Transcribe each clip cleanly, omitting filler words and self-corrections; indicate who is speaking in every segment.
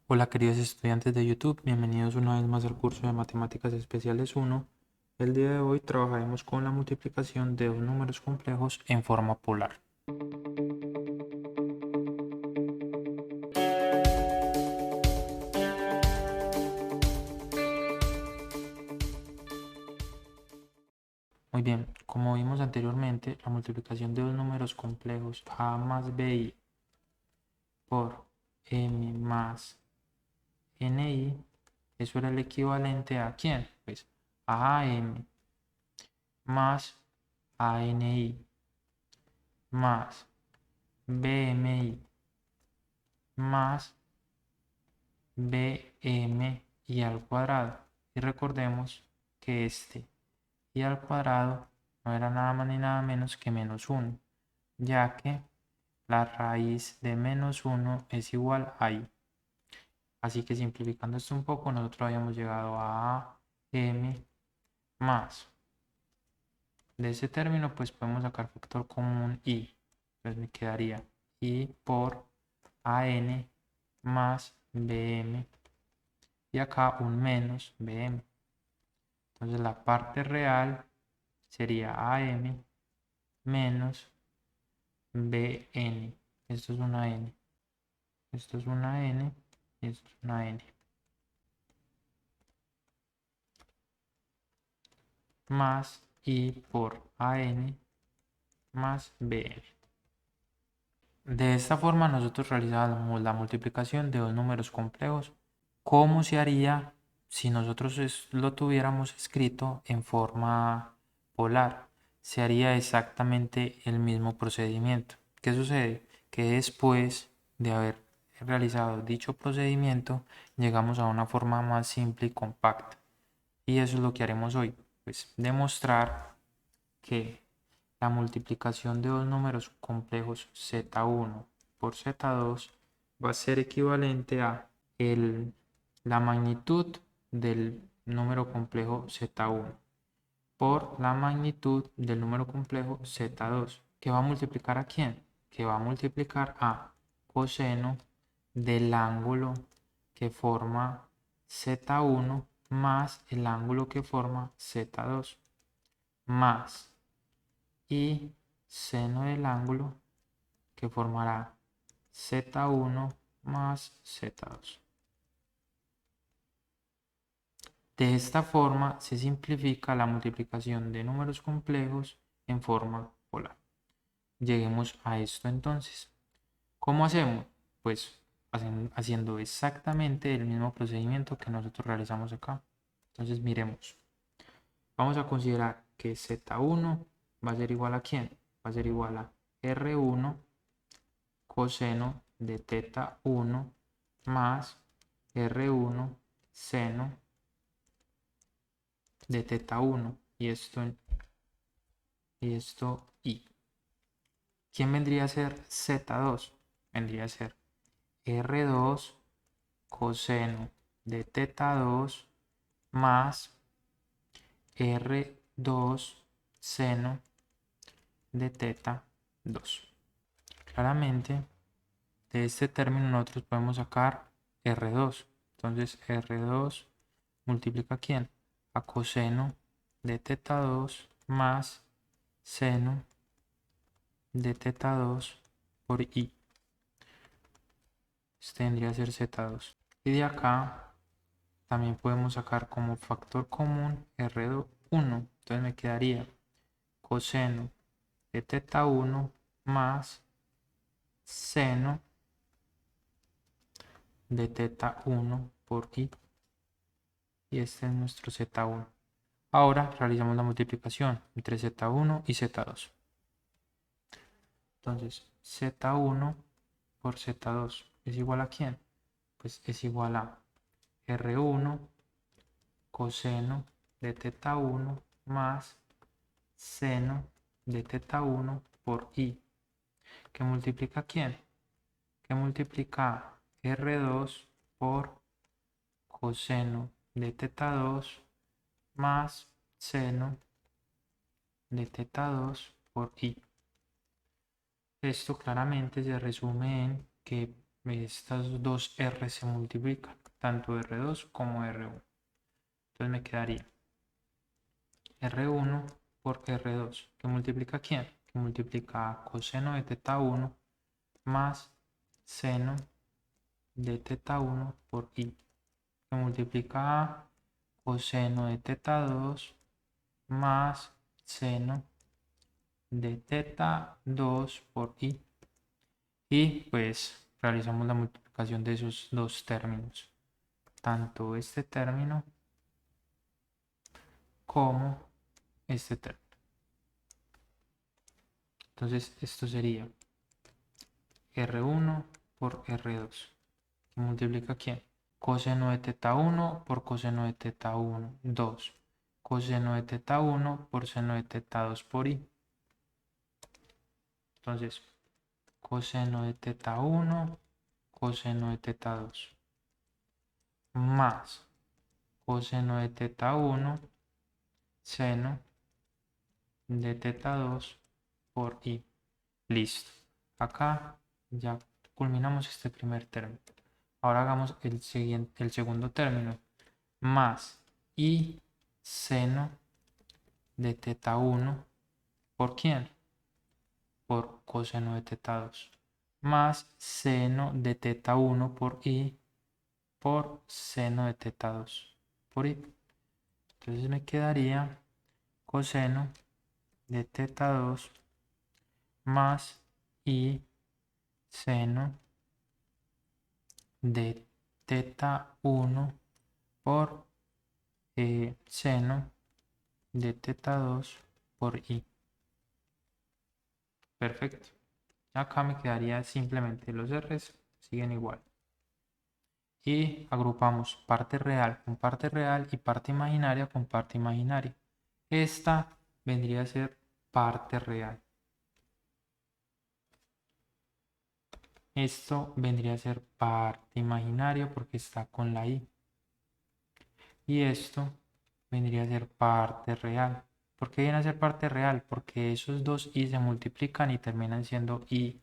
Speaker 1: Hola queridos estudiantes de YouTube, bienvenidos una vez más al curso de Matemáticas Especiales 1. El día de hoy trabajaremos con la multiplicación de dos números complejos en forma polar. Muy bien, como vimos anteriormente, la multiplicación de dos números complejos a más bi por m más ni, eso era el equivalente a ¿quién? Pues a am más ani más bmi más bm y al cuadrado. Y recordemos que este y al cuadrado no era nada más ni nada menos que menos 1, ya que la raíz de menos 1 es igual a i. Así que simplificando esto un poco, nosotros habíamos llegado a m más. De ese término, pues podemos sacar factor común i. Entonces me quedaría i por an más bm y acá un menos bm. Entonces la parte real sería am menos bn. Esto es una n. Esto es una n y esto es una n. Más i por an más bn. De esta forma nosotros realizábamos la multiplicación de dos números complejos. ¿Cómo se haría si nosotros lo tuviéramos escrito en forma polar? Se haría exactamente el mismo procedimiento. ¿Qué sucede? Que después de haber realizado dicho procedimiento, llegamos a una forma más simple y compacta. Y eso es lo que haremos hoy. Pues demostrar que la multiplicación de dos números complejos z1 por z2 va a ser equivalente a la magnitud del número complejo z1 por la magnitud del número complejo z2. ¿Que va a multiplicar a quién? Que va a multiplicar a coseno del ángulo que forma z1 más el ángulo que forma z2 más y seno del ángulo que formará z1 más z2. De esta forma se simplifica la multiplicación de números complejos en forma polar. Lleguemos a esto entonces. ¿Cómo hacemos? Pues haciendo exactamente el mismo procedimiento que nosotros realizamos acá. Entonces miremos. Vamos a considerar que z1 va a ser igual a ¿quién? Va a ser igual a r1 coseno de teta 1 más r1 seno de teta 1 y esto i. ¿Quién vendría a ser z2? Vendría a ser r2 coseno de teta 2 más r2 seno de teta 2. Claramente, de este término nosotros podemos sacar r2. Entonces r2 multiplica ¿a quién? A coseno de teta 2 más seno de teta 2 por i. Este tendría que ser z2. Y de acá también podemos sacar como factor común r1. Entonces me quedaría coseno de teta 1 más seno de teta 1 por i. Y este es nuestro z1. Ahora realizamos la multiplicación entre z1 y z2. Entonces, z1 por z2 es igual a ¿quién? Pues es igual a r1 coseno de teta 1 más seno de teta 1 por i. ¿Que multiplica quién? Que multiplica r2 por coseno de teta 2 más seno de teta 2 por i. Esto claramente se resume en que estas dos R se multiplican, tanto R2 como R1. Entonces me quedaría R1 por R2, que multiplica ¿quién? Que multiplica coseno de teta 1 más seno de teta 1 por i, que multiplica coseno de teta 2 más seno de teta 2 por i. Y pues realizamos la multiplicación de esos dos términos, tanto este término como este término. Entonces esto sería R1 por R2, que multiplica ¿quién? Coseno de teta 1 por coseno de teta 1, 2. Coseno de teta 1 por seno de teta 2 por i. Entonces, coseno de teta 1, coseno de teta 2, más coseno de teta 1, seno de teta 2 por i. Listo. Acá ya culminamos este primer término. Ahora hagamos el segundo término. Más i seno de teta 1 por quién? Por coseno de teta 2. Más seno de teta 1 por i por seno de teta 2 por i. Entonces me quedaría coseno de teta 2 más i seno de teta 1 por seno de teta 2 por i. Perfecto. Acá me quedaría simplemente los r's siguen igual. Y agrupamos parte real con parte real y parte imaginaria con parte imaginaria. Esta vendría a ser parte real. Esto vendría a ser parte imaginaria porque está con la i. Y esto vendría a ser parte real. ¿Por qué viene a ser parte real? Porque esos dos i se multiplican y terminan siendo i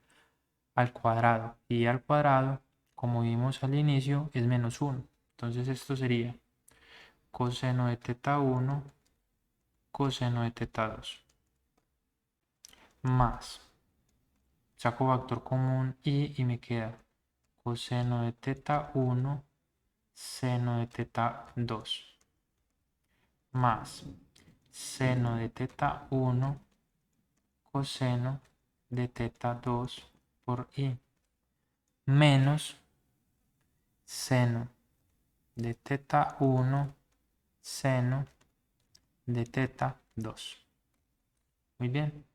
Speaker 1: al cuadrado. Y al cuadrado, como vimos al inicio, es menos 1. Entonces esto sería coseno de teta 1, coseno de teta 2. Más, saco factor común y me queda coseno de teta 1, seno de teta 2. Más seno de teta 1, coseno de teta 2 por i. Menos seno de teta 1, seno de teta 2. Muy bien.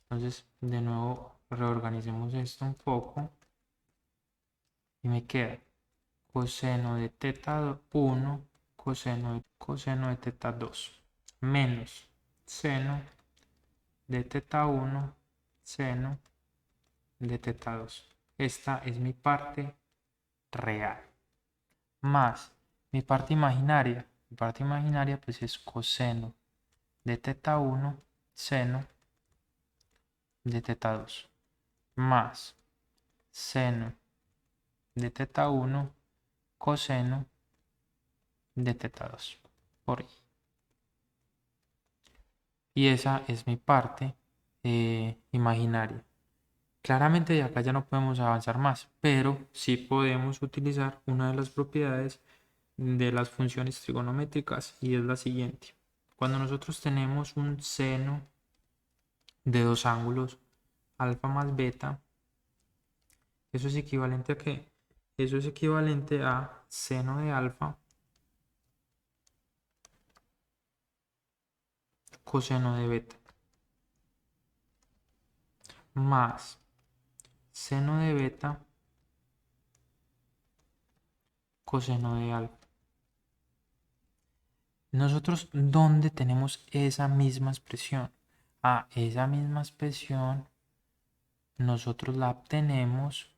Speaker 1: Entonces, de nuevo, reorganicemos esto un poco. Y me queda coseno de teta 1, coseno de teta 2. Menos seno de teta 1, seno de teta 2. Esta es mi parte real. Más mi parte imaginaria. Mi parte imaginaria pues es coseno de teta 1, seno de teta 2. Más seno de teta 1, coseno de teta 2 por i. Y esa es mi parte imaginaria. Claramente de acá ya no podemos avanzar más, pero sí podemos utilizar una de las propiedades de las funciones trigonométricas y es la siguiente. Cuando nosotros tenemos un seno de dos ángulos, alfa más beta, ¿eso es equivalente a qué? Eso es equivalente a seno de alfa coseno de beta más seno de beta coseno de alfa. Nosotros, ¿dónde tenemos esa misma expresión? Esa misma expresión nosotros la obtenemos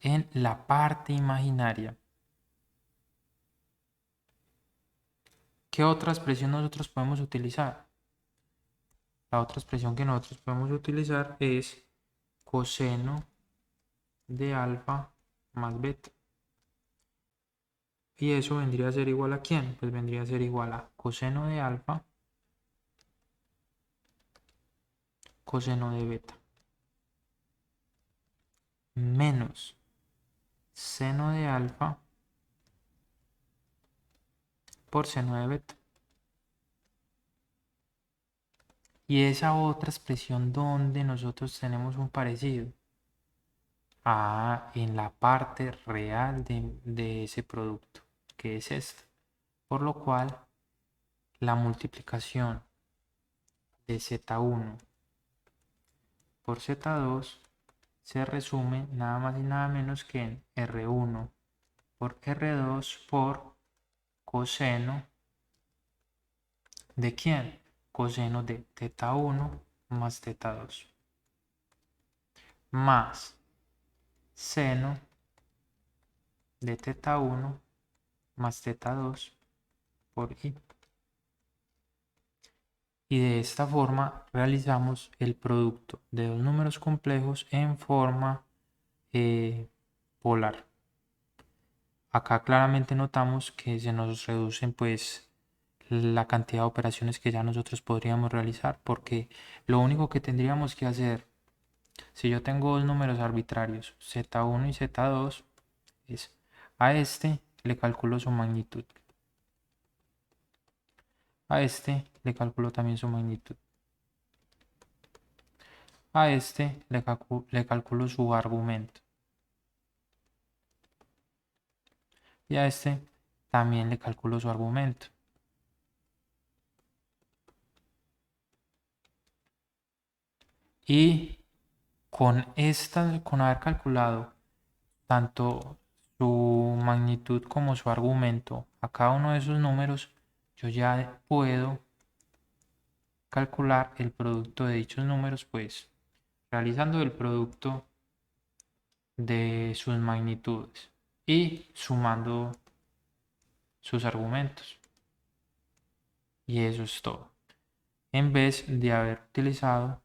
Speaker 1: en la parte imaginaria. ¿Qué otra expresión nosotros podemos utilizar? La otra expresión que nosotros podemos utilizar es coseno de alfa más beta. Y eso vendría a ser igual a ¿quién? Pues vendría a ser igual a coseno de alfa, coseno de beta, menos seno de alfa por seno de beta. Y esa otra expresión donde nosotros tenemos un parecido. En la parte real de ese producto, que es esta. Por lo cual, la multiplicación de Z1 por Z2 se resume nada más y nada menos que en R1 por R2 por coseno ¿de quién? Coseno de θ1 más θ2 más seno de θ1 más θ2 por I. Y de esta forma realizamos el producto de dos números complejos en forma polar. Acá claramente notamos que se nos reducen pues la cantidad de operaciones que ya nosotros podríamos realizar, porque lo único que tendríamos que hacer si yo tengo dos números arbitrarios z1 y z2 es a este le calculo su magnitud, a este le calculo también su magnitud, a este le calculo su argumento y a este también le calculo su argumento. Y con haber calculado tanto su magnitud como su argumento a cada uno de esos números, yo ya puedo calcular el producto de dichos números, pues realizando el producto de sus magnitudes y sumando sus argumentos. Y eso es todo. En vez de haber utilizado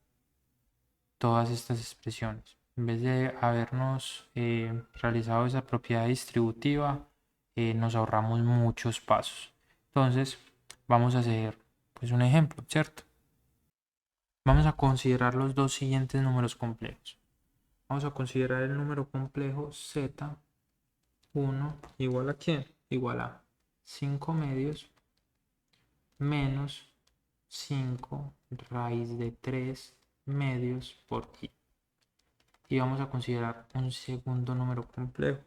Speaker 1: todas estas expresiones, en vez de habernos realizado esa propiedad distributiva, nos ahorramos muchos pasos. Entonces, vamos a hacer pues un ejemplo, ¿cierto? Vamos a considerar los dos siguientes números complejos. Vamos a considerar el número complejo Z1 igual a ¿quién? Igual a 5 medios menos 5 raíz de 3 medios por I. Y vamos a considerar un segundo número complejo.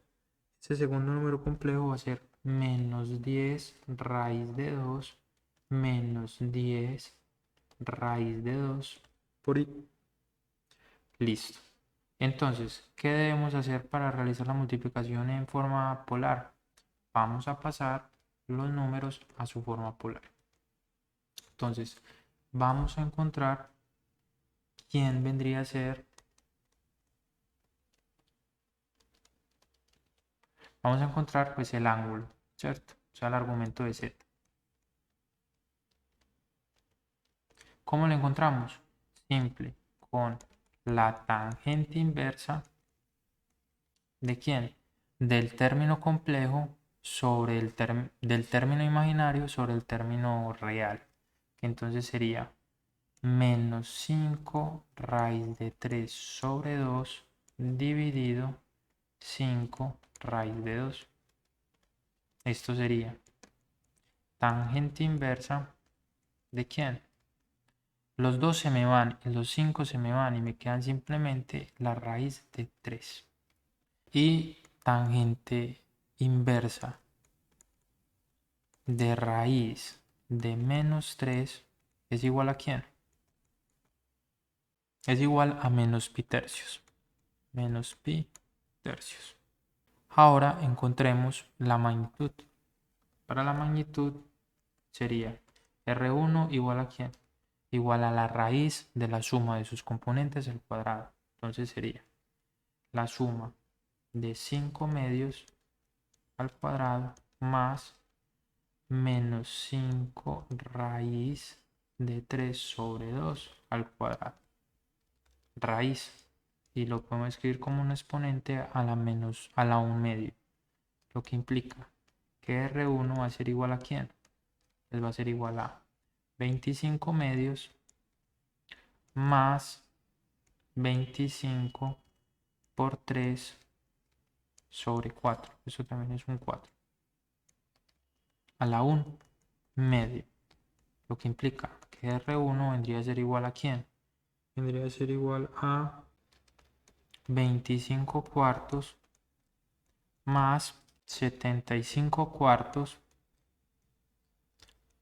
Speaker 1: Este segundo número complejo va a ser menos 10 raíz de 2 menos 10 raíz de 2 por I. Listo. Entonces, ¿qué debemos hacer para realizar la multiplicación en forma polar? Vamos a pasar los números a su forma polar. Entonces, vamos a encontrar quién vendría a ser. Vamos a encontrar pues el ángulo, ¿cierto? O sea, el argumento de z. ¿Cómo lo encontramos? Simple, con la tangente inversa ¿de quién? Del término complejo sobre del término imaginario sobre el término real. Que entonces sería menos 5 raíz de 3 sobre 2 dividido 5 raíz de 2. Esto sería tangente inversa ¿de quién? Los 2 se me van y los 5 se me van y me quedan simplemente la raíz de 3. Y tangente inversa de raíz de menos 3 es igual a ¿quién? Es igual a menos pi tercios. Menos pi tercios. Ahora encontremos la magnitud. Para la magnitud sería R1 igual a ¿quién? Igual a la raíz de la suma de sus componentes al cuadrado. Entonces sería la suma de 5 medios al cuadrado más menos 5 raíz de 3 sobre 2 al cuadrado. Raíz. y lo podemos escribir como un exponente a la 1 medio, lo que implica que R1 va a ser igual a ¿quién? Pues va a ser igual a 25 medios más 25 por 3 sobre 4. Eso también es un 4. A la 1 medio. Lo que implica que R1 vendría a ser igual a ¿quién? Vendría a ser igual a 25 cuartos más 75 cuartos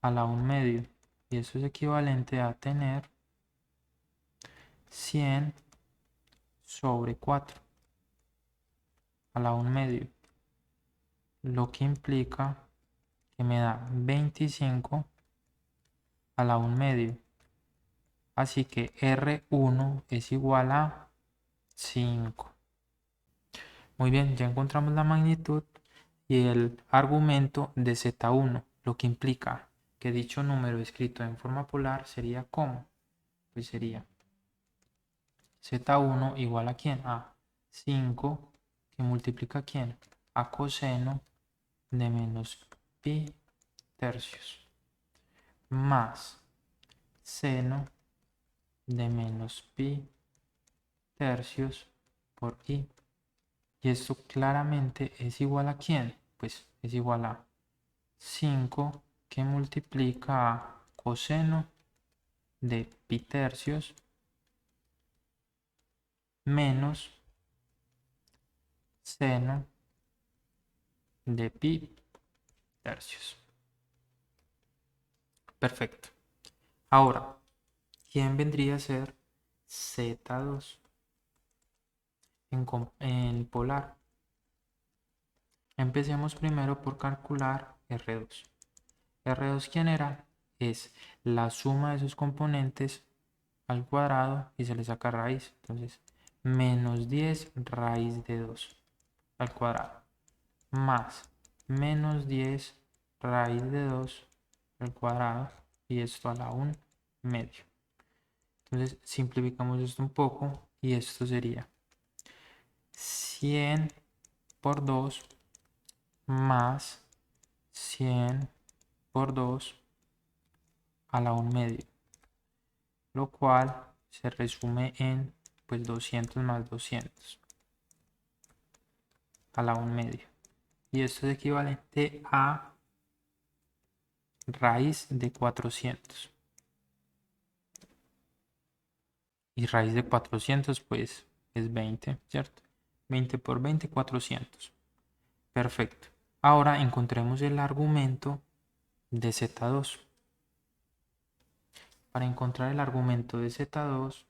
Speaker 1: a la 1 medio. Y eso es equivalente a tener 100 sobre 4 a la 1 medio. Lo que implica que me da 25 a la 1 medio. Así que R1 es igual a 5. Muy bien, ya encontramos la magnitud y el argumento de Z1, lo que implica que dicho número escrito en forma polar sería ¿cómo? Pues sería Z1 igual a ¿quién? A 5 que multiplica ¿a quién? A coseno de menos pi tercios más seno de menos pi tercios por i. Y esto claramente es igual a ¿quién? Pues es igual a 5 que multiplica a coseno de pi tercios menos seno de pi tercios. Perfecto. Ahora, ¿quién vendría a ser Z2 en polar? Empecemos primero por calcular R2. R2, ¿quién era? Es la suma de sus componentes al cuadrado y se le saca raíz. Entonces, menos 10 raíz de 2 al cuadrado más menos 10 raíz de 2 al cuadrado y esto a la 1 medio. Entonces, simplificamos esto un poco y esto sería 100 por 2 más 100 por 2 a la 1 medio, lo cual se resume en pues 200 más 200 a la 1 medio. Y esto es equivalente a raíz de 400. Y raíz de 400 pues es 20, ¿cierto? 20 por 20, 400. Perfecto. Ahora encontremos el argumento de Z2. Para encontrar el argumento de Z2,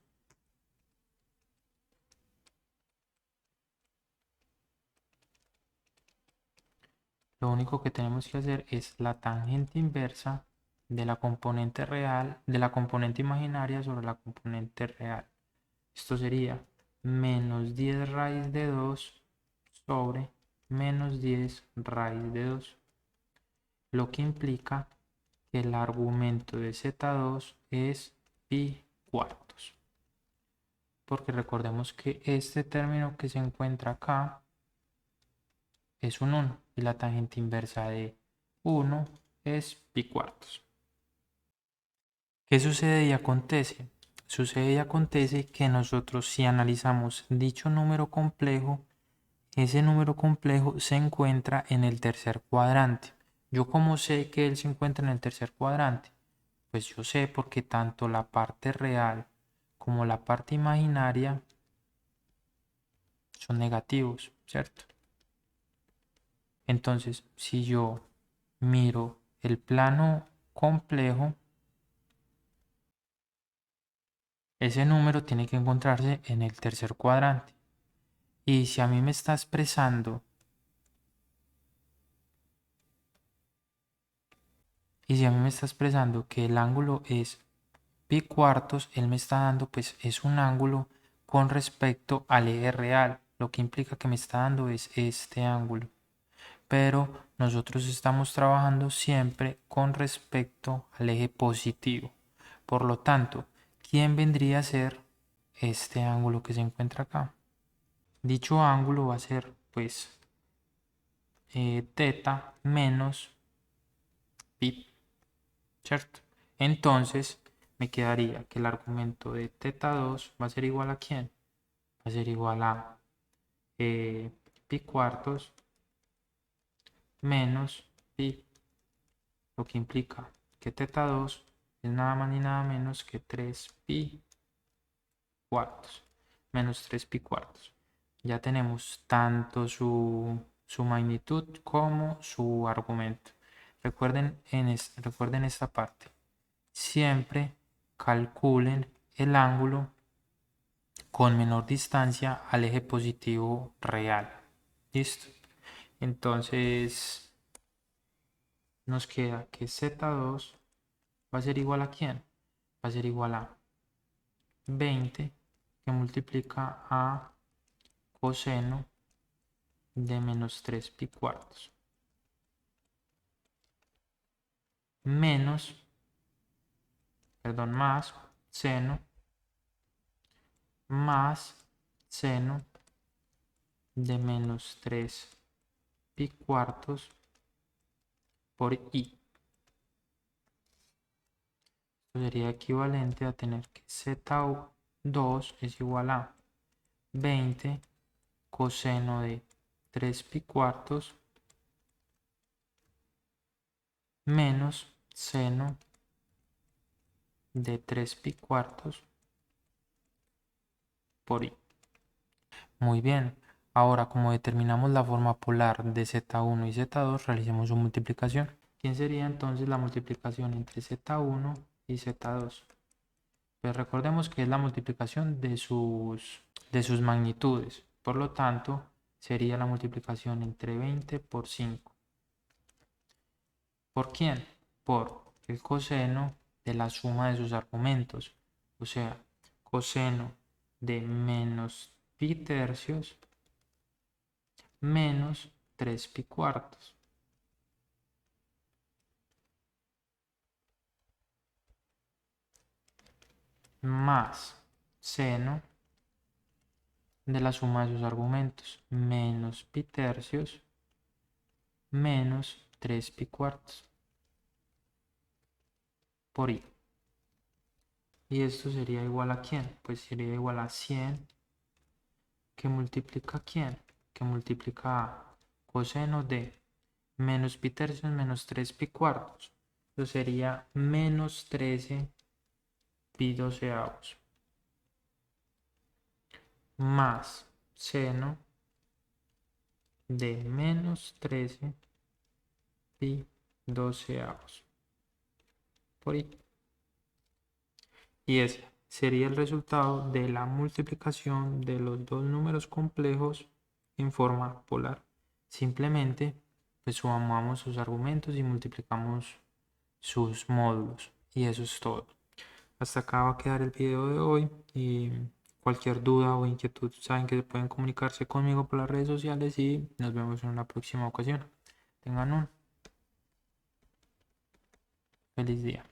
Speaker 1: lo único que tenemos que hacer es la tangente inversa de la componente real, de la componente imaginaria sobre la componente real. Esto sería menos 10 raíz de 2 sobre menos 10 raíz de 2. Lo que implica que el argumento de Z2 es pi cuartos. Porque recordemos que este término que se encuentra acá es un 1 y la tangente inversa de 1 es pi cuartos. ¿Qué sucede y acontece? Sucede y acontece que nosotros, si analizamos dicho número complejo, ese número complejo se encuentra en el tercer cuadrante. ¿Yo cómo sé que él se encuentra en el tercer cuadrante? Pues yo sé porque tanto la parte real como la parte imaginaria son negativos, ¿cierto? Entonces, si yo miro el plano complejo, ese número tiene que encontrarse en el tercer cuadrante. Y si a mí me está expresando, que el ángulo es pi cuartos, él me está dando, pues es un ángulo con respecto al eje real. Lo que implica que me está dando es este ángulo. Pero nosotros estamos trabajando siempre con respecto al eje positivo. Por lo tanto, ¿quién vendría a ser este ángulo que se encuentra acá. Dicho ángulo va a ser pues teta menos pi, ¿cierto? Entonces me quedaría que el argumento de teta 2 va a ser igual a ¿quién? Va a ser igual a pi cuartos menos pi, lo que implica que teta 2 es nada más ni nada menos que 3 pi cuartos, menos 3 pi cuartos. Ya tenemos tanto su magnitud como su argumento. Recuerden esta parte. Siempre calculen el ángulo con menor distancia al eje positivo real. ¿Listo? Entonces nos queda que z2 va a ser igual a ¿quién? Va a ser igual a 20 que multiplica a coseno de menos 3 pi cuartos menos, perdón, más seno de menos 3 pi cuartos por i. Esto sería equivalente a tener que z2 es igual a 20 coseno de 3 pi cuartos menos seno de 3 pi cuartos por i. Muy bien. Ahora, como determinamos la forma polar de z1 y z2, realicemos su multiplicación. ¿Quién sería entonces la multiplicación entre z1 y z2? Pues recordemos que es la multiplicación de sus magnitudes. Por lo tanto, sería la multiplicación entre 20 por 5. ¿Por quién? Por el coseno de la suma de sus argumentos. O sea, coseno de menos pi tercios menos 3 pi cuartos. Más seno de la suma de sus argumentos menos pi tercios menos 3 pi cuartos por i. ¿Y esto sería igual a quién? Pues sería igual a 100 que multiplica a quién? Que multiplica a coseno de menos pi tercios menos 3 pi cuartos. Eso sería menos 13 pi doceavos más seno de menos 13 pi doceavos por i. Y ese sería el resultado de la multiplicación de los dos números complejos en forma polar. Simplemente pues sumamos sus argumentos y multiplicamos sus módulos. Y eso es todo. Hasta acá va a quedar el video de hoy. Y cualquier duda o inquietud saben que pueden comunicarse conmigo por las redes sociales y nos vemos en una próxima ocasión. Tengan un feliz día.